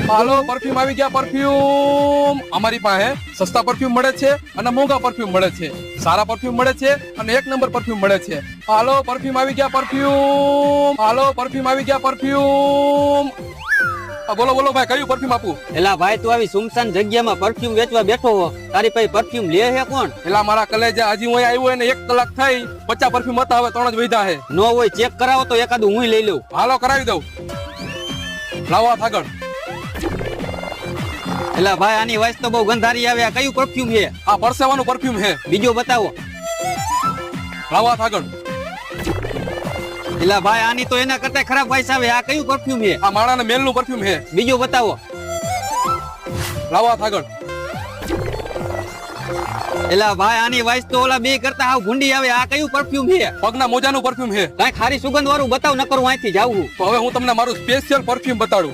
હાલો perfume આવી ગયા perfume અમારી પાસે સસ્તા પરફ્યુમ મળે છે અને મોંઘા પરફ્યુમ મળે છે સારા પરફ્યુમ મળે છે અને એક નંબર પરફ્યુમ મળે છે હાલો પરફ્યુમ આવી ગયા પરફ્યુમ હાલો પરફ્યુમ આવી ગયા પરફ્યુમ બોલો બોલો ભાઈ કયું પરફ્યુમ આપું એલા ભાઈ તું આવી સુમસાન જગ્યામાં પરફ્યુમ વેચવા બેઠો હો તારી પાસે પરફ્યુમ લે છે કોણ એલા મારા કલેજા હજી હું આવ્યો હોય ને 1 કલાક થઈ 50 પરફ્યુમ હતા હવે 3 જ વધ્યા છે નો હોય ચેક કરાવો તો એકાદું હું લઈ લઉં હાલો કરાવી દઉં લાવો હાથ આગળ એલા ભાઈ આની વાઇસ તો બહુ ગંધારી આવે આ કયું પરફ્યુમ છે આ પરસેવાનું પરફ્યુમ છે બીજો બતાવો લાવો હાથ આગળ એલા ભાઈ આની તો એના કરતા ખરાબ વાઇસ આવે આ કયું પરફ્યુમ છે આ માણાના મેલનું પરફ્યુમ છે બીજો બતાવો લાવો હાથ આગળ એલા ભાઈ આની વાઇસ તો ઓલા બે કરતા હાવ ભૂંડી આવે આ કયું પરફ્યુમ છે પગના મોજાનું પરફ્યુમ છે કાંઈ ખારી સુગંધ વાળું બતાવ નકર હું અહીંથી જાઉં છું તો હવે હું તમને મારું સ્પેશિયલ પરફ્યુમ બતાડું